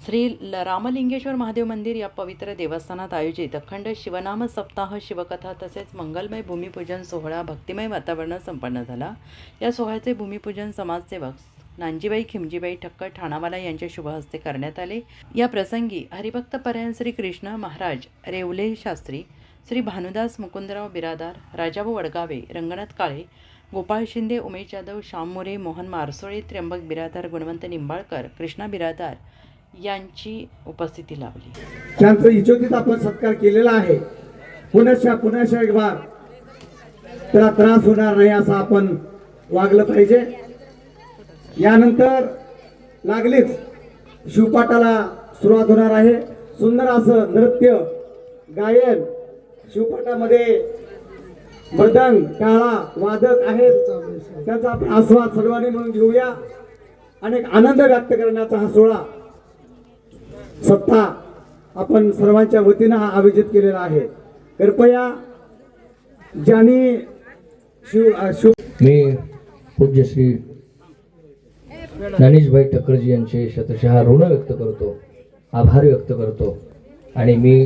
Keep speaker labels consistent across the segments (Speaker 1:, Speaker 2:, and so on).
Speaker 1: रामलिंगेश्वर महादेव मंदिर या पवित्र देवस्थानात आयोजित अखंड शिवनाम सप्ताह, शिवकथा तसेच मंगलमय भूमिपूजन सोहळा भक्तिमय वातावरणात संपन्न झाला। या सोहळ्याचे भूमिपूजन समाजसेवक नांजीबाई खिमजीबाई ठक्कर ठाणावाला यांच्या शुभ हस्ते करण्यात आले। या प्रसंगी हरिभक्त परायण श्री कृष्ण महाराज रेवले शास्त्री, श्री भानुदास मुकुंदराव बिरादार, राजाभाऊ वडगावे, रंगनाथ काळे, गोपाळ शिंदे, उमेश जाधव, श्याम मोरे, मोहन मारसोळे, त्र्यंबक बिरादार, गुणवंत निंबाळकर, कृष्णा बिरादार यांची उपस्थिती लाभली।
Speaker 2: त्यांचा इच्छोतीत आपण सत्कार केलेला आहे। पुन्हा एक बार त्याला त्रास होणार नाही असं आपण वागलं पाहिजे। यानंतर लागलीच शिवपाठाला सुरुवात होणार आहे। सुंदर असं नृत्य गायन शिवपाठामध्ये मृदंग, टाळा, वादक आहेत, त्याचा आपण आस्वाद सर्वांनी म्हणून घेऊया। अनेक आनंद व्यक्त करण्याचा हा सोहळा सप्ताह आपण सर्वांच्या वतीनं हा आयोजित केलेला आहे। कृपया ज्यांनी
Speaker 3: मी पूज्य श्री ज्ञानेशभाई ठक्करजी यांचे शतशः ऋण व्यक्त करतो, आभार व्यक्त करतो आणि मी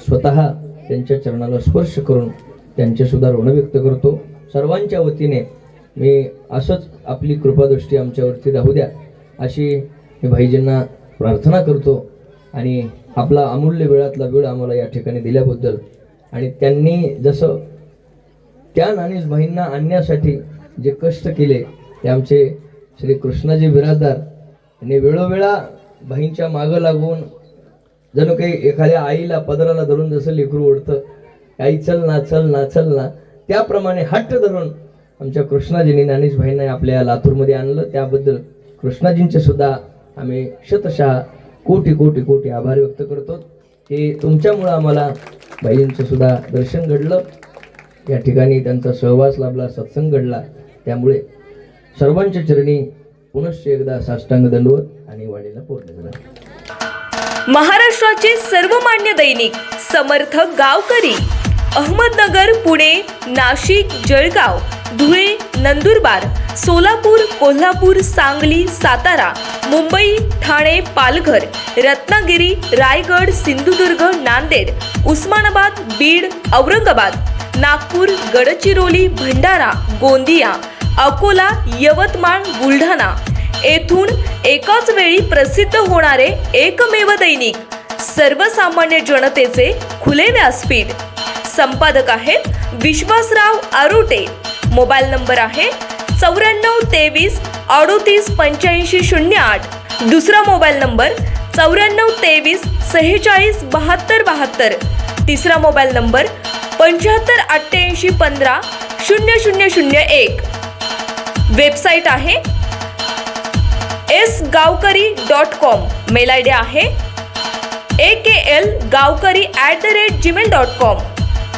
Speaker 3: स्वतः त्यांच्या चरणाला स्पर्श करून त्यांचे सुद्धा ऋण व्यक्त करतो। सर्वांच्या वतीने मी असंच आपली कृपादृष्टी आमच्यावरती राहू द्या अशी मी भाईजींना प्रार्थना करतो आणि आपला अमूल्य वेळातला वेळ आम्हाला या ठिकाणी दिल्याबद्दल आणि त्यांनी जसं त्या ज्ञानेशभाईंना आणण्यासाठी जे कष्ट केले ते आमचे श्री कृष्णाजी बिरादार यांनी वेळोवेळा भाईंच्या मागं लागून जणू काही एखाद्या आईला पदराला धरून जसं लेकरू ओढतं, आई चल ना चल ना चल ना, त्याप्रमाणे हट्ट धरून आमच्या कृष्णाजींनी ज्ञानेशभाईंना आपल्या लातूरमध्ये आणलं। त्याबद्दल कृष्णाजींचे सुद्धा आम्ही शतशः कोटी कोटी कोटी आभार व्यक्त करतो की तुमच्यामुळं आम्हाला भाईंचं सुद्धा दर्शन घडलं, या ठिकाणी त्यांचा सहवास लाभला, सत्संग घडला। त्यामुळे सर्वांच्या चरणी पुनश्च एकदा साष्टांग दंडवत आणि वाणीला पोहोचले झाला।
Speaker 4: महाराष्ट्राचे सर्वमान्य दैनिक समर्थ गावकरी अहमदनगर, पुणे, नाशिक, जळगाव, धुळे, नंदुरबार, सोलापूर, कोल्हापूर, सांगली, सातारा, मुंबई, ठाणे, पालघर, रत्नागिरी, रायगड, सिंधुदुर्ग, नांदेड, उस्मानाबाद, बीड, औरंगाबाद, नागपूर, गडचिरोली, भंडारा, गोंदिया, अकोला, यवतमाळ, बुलढाणा येथून एकाच वेळी प्रसिद्ध होणारे एकमेव दैनिक, सर्वसामान्य जनतेचे खुले व्यासपीठ। संपादक आहेत विश्वासराव आरोटे। मोबाईल नंबर आहे 94 23 38 85 08। दुसरा मोबाईल नंबर 94 23 46 72 72। तिसरा मोबाईल नंबर 75 88 15 0001। वेबसाईट आहे sgavkari.com। मेल आयडी आहे aklgavkari@gmail.com।